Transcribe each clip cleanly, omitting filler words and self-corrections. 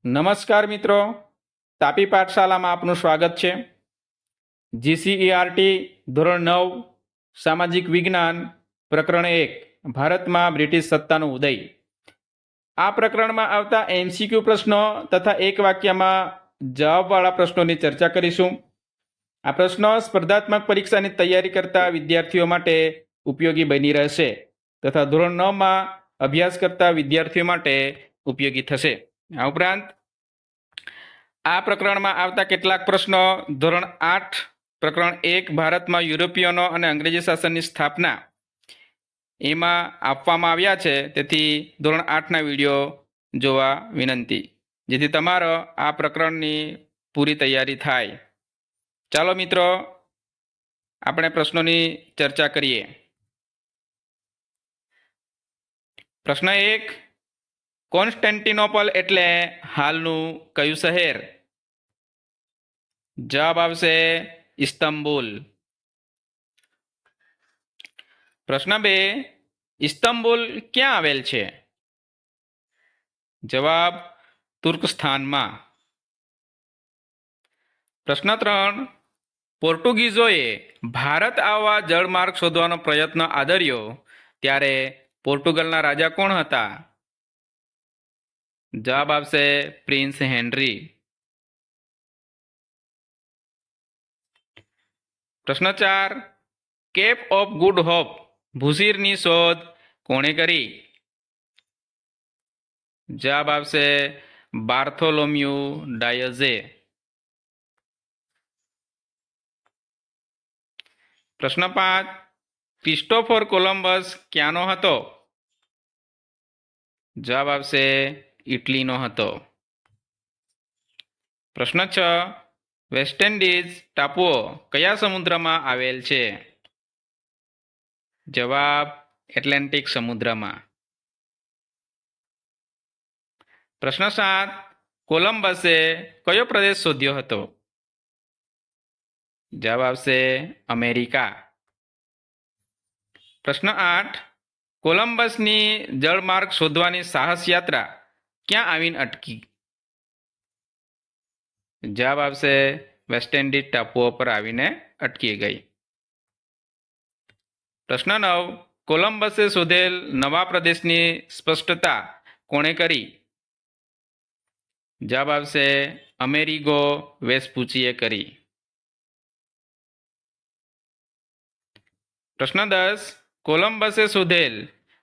નમસ્કાર મિત્રો, તાપી પાઠશાલામાં આપનું સ્વાગત છે. જીસીઈઆરટી ધોરણ 9 સામાજિક વિજ્ઞાન પ્રકરણ 1 ભારતમાં બ્રિટિશ સત્તાનો ઉદય. આ પ્રકરણમાં આવતા એમસીક્યુ પ્રશ્નો તથા એક વાક્યમાં જવાબવાળા પ્રશ્નોની ચર્ચા કરીશું. આ પ્રશ્નો સ્પર્ધાત્મક પરીક્ષાની તૈયારી કરતા વિદ્યાર્થીઓ માટે ઉપયોગી બની રહેશે તથા ધોરણ 9માં અભ્યાસ કરતા વિદ્યાર્થીઓ માટે ઉપયોગી થશે. આ ઉપરાંત આ પ્રકરણમાં આવતા કેટલાક પ્રશ્નો ધોરણ 8 પ્રકરણ 1 ભારતમાં યુરોપિયનો અને અંગ્રેજી શાસનની સ્થાપના એમાં આપવામાં આવ્યા છે, તેથી ધોરણ 8ના વિડીયો જોવા વિનંતી, જેથી તમારો આ પ્રકરણની પૂરી તૈયારી થાય. ચાલો મિત્રો, આપણે પ્રશ્નોની ચર્ચા કરીએ. પ્રશ્ન 1, કોન્સ્ટેન્ટિનોપલ એટલે હાલનું કયું શહેર? જવાબ આવશે ઇસ્તંબુલ. પ્રશ્ન 2, ઇસ્તંબુલ ક્યાં આવેલ છે? જવાબ તુર્કસ્તાનમાં. પ્રશ્ન 3, પોર્ટુગીઝોએ ભારત આવવા જળમાર્ગ શોધવાનો પ્રયત્ન આદર્યો ત્યારે પોર્ટુગલના રાજા કોણ હતા? જવાબ આવશે પ્રિન્સ હેનરી. પ્રશ્ન 4, કેપ ઓફ ગુડ હોપ ભૂશીરની શોધ કોણે કરી? જવાબ આવશે બાર્થોલોમ્યુ ડાયઝે. પ્રશ્ન 5, ક્રિસ્ટોફર કોલંબસ ક્યાંનો હતો? જવાબ આવશે ઇટલીનો હતો. પ્રશ્ન 6, વેસ્ટ ઇન્ડિઝ ટાપુઓ કયા સમુદ્રમાં આવેલ છે? જવાબ એટલાન્ટિક સમુદ્રમાં. પ્રશ્ન 7, કોલંબસે કયો પ્રદેશ શોધ્યો હતો? જવાબ આવશે અમેરિકા. પ્રશ્ન 8, કોલંબસની જળમાર્ગ શોધવાની સાહસ યાત્રા ક્યાં આવીને અટકી? જવાબ આવશે વેસ્ટ ઇન્ડિઝ ટાપુઓ પર આવીને અટકી ગઈ. પ્રશ્ન 9, કોલંબસે શોધેલ નવા પ્રદેશની સ્પષ્ટતા કોણે કરી? જવાબ આવશે અમેરિગો વેસ્પુચીએ કરી. પ્રશ્ન 10, કોલંબસે શોધેલ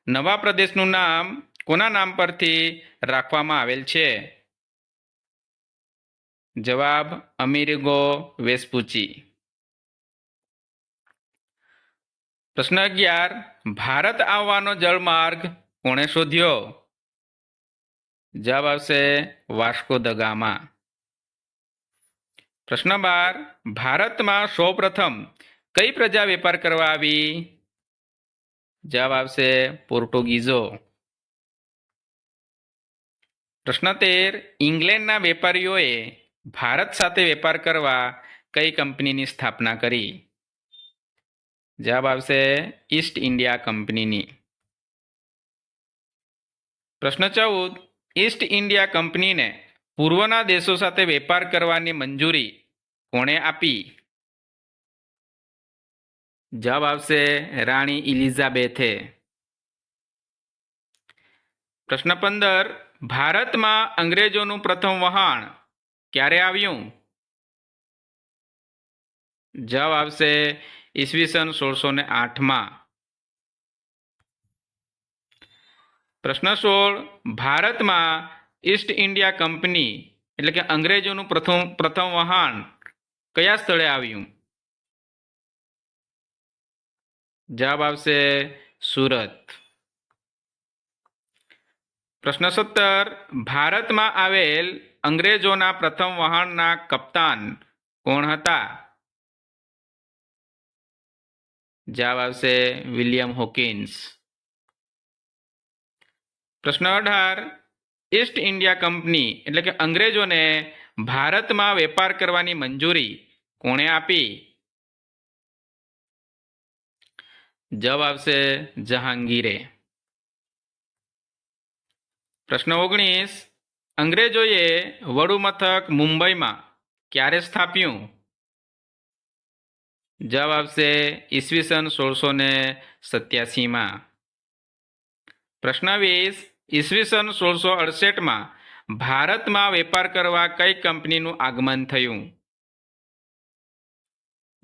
નવા પ્રદેશનું નામ કોના નામ પરથી રાખવામાં આવેલ છે? જવાબ અમેરિગો વેસ્પુચી. પ્રશ્ન 11, ભારત આવવાનો જળમાર્ગ કોણે શોધ્યો? જવાબ આવશે વાસ્કો દ ગામા. પ્રશ્ન 12, ભારતમાં સૌપ્રથમ કઈ પ્રજા વેપાર કરવા આવી? જવાબ આવશે પોર્ટુગીઝો. પ્રશ્ન 13, ઇંગ્લેન્ડના વેપારીઓએ ભારત સાથે વેપાર કરવા કઈ કંપનીની સ્થાપના કરી? જવાબ આવશે ઈસ્ટ ઇન્ડિયા કંપનીની. પ્રશ્ન 14, ઈસ્ટ ઇન્ડિયા કંપનીને પૂર્વના દેશો સાથે વેપાર કરવાની મંજૂરી કોણે આપી? જવાબ આવશે રાણી ઇલિઝાબેથે. પ્રશ્ન 15, ભારતમાં અંગ્રેજોનું પ્રથમ વહાણ ક્યારે આવ્યું? જવાબ આવશે ઈસવીસન 1608માં. પ્રશ્ન 16, ભારતમાં ઈસ્ટ ઇન્ડિયા કંપની એટલે કે અંગ્રેજોનું પ્રથમ વહાણ કયા સ્થળે આવ્યું? જવાબ આવશે સુરત. પ્રશ્ન 17, ભારતમાં આવેલ અંગ્રેજોના પ્રથમ વહાણના કપ્તાન કોણ હતા? જવાબ આવશે વિલિયમ હોકિન્સ. પ્રશ્ન 18, ઈસ્ટ ઇન્ડિયા કંપની એટલે કે અંગ્રેજોને ભારતમાં વેપાર કરવાની મંજૂરી કોણે આપી? જવાબ આવશે જહાંગીરે. પ્રશ્ન 19, અંગ્રેજોએ વડુ મથક મુંબઈમાં ક્યારે સ્થાપ્યું? જવાબ આવશે ઈસવીસન 1687માં. પ્રશ્ન 20. ઈસવીસન 1668માં ભારતમાં વેપાર કરવા કઈ કંપનીનું આગમન થયું?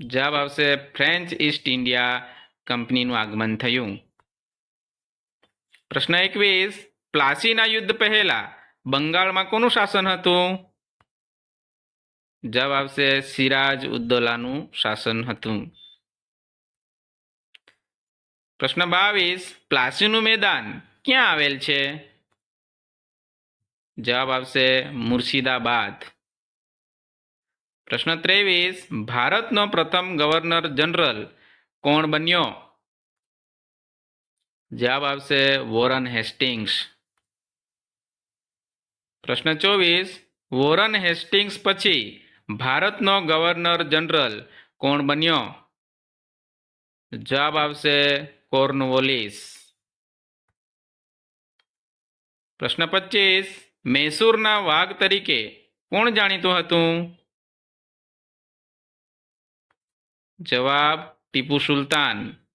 જવાબ આવશે ફ્રેન્ચ ઈસ્ટ ઇન્ડિયા કંપનીનું આગમન થયું. પ્રશ્ન 21. પ્લાસીના યુદ્ધ પહેલા બંગાળમાં કોનું શાસન હતું? જવાબ આવશે સિરાજ ઉદ્દૌલાનું શાસન હતું. પ્રશ્ન 22. પ્લાસીનું મેદાન ક્યાં આવેલ છે? જવાબ આવશે મુર્શિદાબાદ. પ્રશ્ન 23. ભારતનો પ્રથમ ગવર્નર જનરલ કોણ બન્યો? જવાબ આવશે વોરન હેસ્ટિંગ્સ. પ્રશ્ન 24. વોરન હેસ્ટિંગ્સ પછી ભારતનો ગવર્નર જનરલ કોણ બન્યો? જવાબ આવશે કોર્નવોલિસ. પ્રશ્ન 25. મૈસૂરના વાઘ તરીકે કોણ જાણીતું હતું? જવાબ ટીપુ સુલતાન.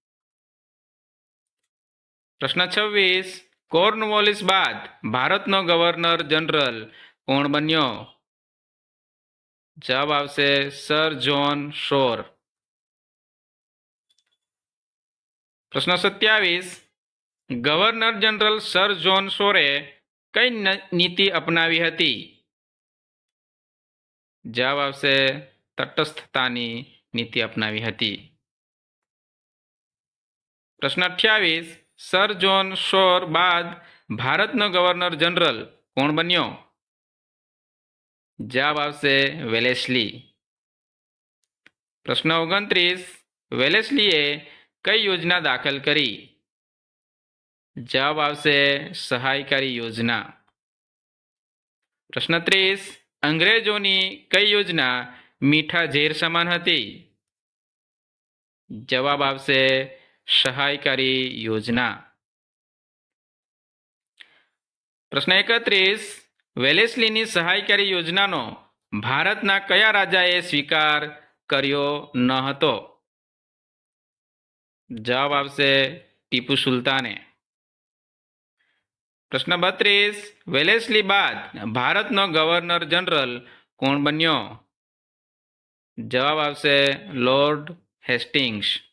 પ્રશ્ન 26. કોર્નવોલિસ બાદ ભારતનો ગવર્નર જનરલ કોણ બન્યો? જવાબ આવશે સર જ્હોન શોર. પ્રશ્ન 27. ગવર્નર જનરલ સર જ્હોન શોરે કઈ નીતિ અપનાવી હતી? જવાબ આવશે તટસ્થતાની નીતિ અપનાવી હતી. પ્રશ્ન 28. સર જ્હોન શોર બાદ ભારતનો ગવર્નર જનરલ કોણ બન્યો? જવાબ આવશે વેલેસ્લી. પ્રશ્ન 29. વેલેસ્લીએ કઈ યોજના દાખલ કરી? જવાબ આવશે સહાયકારી યોજના. પ્રશ્ન 30. અંગ્રેજોની કઈ યોજના મીઠા ઝેર સમાન હતી? જવાબ આવશે સહાયકારી યોજના. પ્રશ્ન 31. વેલેસ્લીની સહાયકારી યોજનાનો ભારતના કયા રાજાએ સ્વીકાર કર્યો ન હતો? જવાબ આવશે ટીપુ સુલતાને. પ્રશ્ન 32. વેલેસ્લી બાદ ભારતનો ગવર્નર જનરલ કોણ બન્યો? જવાબ આવશે લોર્ડ હેસ્ટિંગ્સ.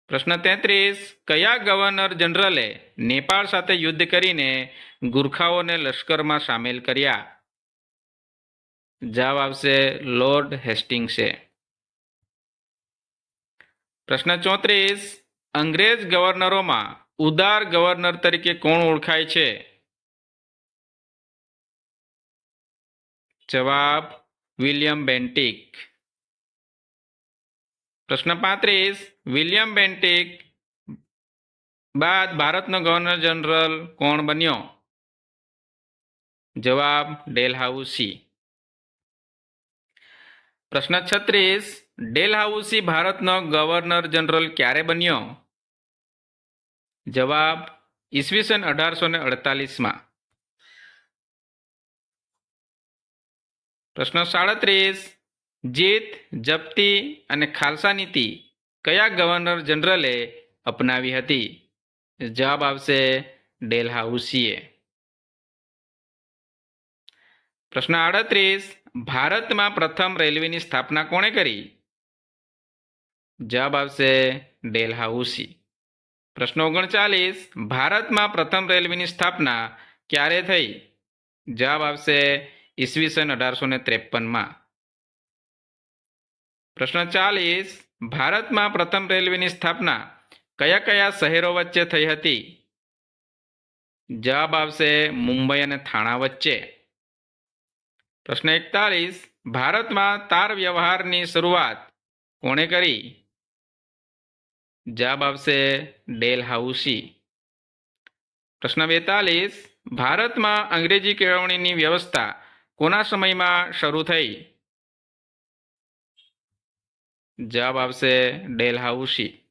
પ્રશ્ન 33. કયા ગવર્નર જનરલે નેપાળ સાથે યુદ્ધ કરીને ગુરખાઓને લશ્કરમાં સામેલ કર્યા? જવાબ આવશે લોર્ડ હેસ્ટિંગ્સે. પ્રશ્ન 34. અંગ્રેજ ગવર્નરોમાં ઉદાર ગવર્નર તરીકે કોણ ઓળખાય છે? જવાબ વિલિયમ બેન્ટિક. પ્રશ્ન 35. વિલિયમ બેન્ટિક બાદ ભારતનો ગવર્નર જનરલ કોણ બન્યો? જવાબ ડેલહાઉસી. પ્રશ્ન 36. ડેલહાઉસી ભારતનો ગવર્નર જનરલ ક્યારે બન્યો? જવાબ ઈસવીસન 1848માં. પ્રશ્ન 37. જીત, જપ્તી અને ખાલસા નીતિ કયા ગવર્નર જનરલે અપનાવી હતી? જવાબ આવશે ડેલહાઉસીએ. પ્રશ્ન 38. ભારતમાં પ્રથમ રેલવેની સ્થાપના કોણે કરી? જવાબ આવશે ડેલહાઉસી. પ્રશ્ન 39. ભારતમાં પ્રથમ રેલવેની સ્થાપના ક્યારે થઈ? જવાબ આવશે ઈસવીસન 1853માં. પ્રશ્ન 40. ભારતમાં પ્રથમ રેલવેની સ્થાપના કયા કયા શહેરો વચ્ચે થઈ હતી? જવાબ આવશે મુંબઈ અને થાણા વચ્ચે. પ્રશ્ન 41. ભારતમાં તાર વ્યવહારની શરૂઆત કોણે કરી? જવાબ આવશે ડેલહાઉસી. પ્રશ્ન 42. ભારતમાં અંગ્રેજી કેળવણીની વ્યવસ્થા કોના સમયમાં શરૂ થઈ? જવાબ આવશે ડેલહાઉસી.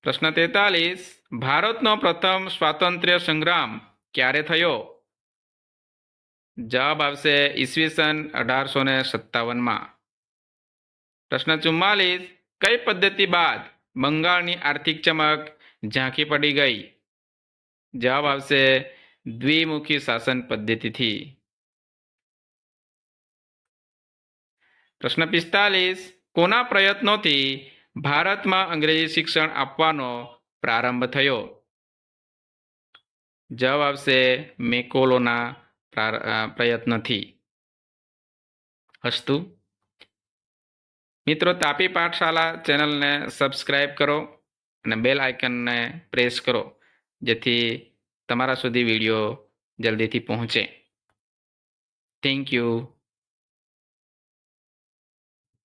પ્રશ્ન 43. ભારતનો પ્રથમ સ્વાતંત્ર્ય સંગ્રામ ક્યારે થયો? જવાબ આવશે ઈસવીસન 1857માં. પ્રશ્ન 44. કઈ પદ્ધતિ બાદ બંગાળની આર્થિક ચમક ઝાંખી પડી ગઈ? જવાબ આવશે દ્વિમુખી શાસન પદ્ધતિથી. પ્રશ્ન 45. કોના પ્રયત્નોથી ભારતમાં અંગ્રેજી શિક્ષણ આપવાનો પ્રારંભ થયો? જવાબ આવશે મેકોલોના પ્રયત્નથી. અસ્તુ. મિત્રો, તાપી પાઠશાલા ચેનલને સબસ્ક્રાઈબ કરો અને બેલ આઇકનને પ્રેસ કરો, જેથી તમારા સુધી વિડીયો જલ્દીથી પહોંચે. Thank you.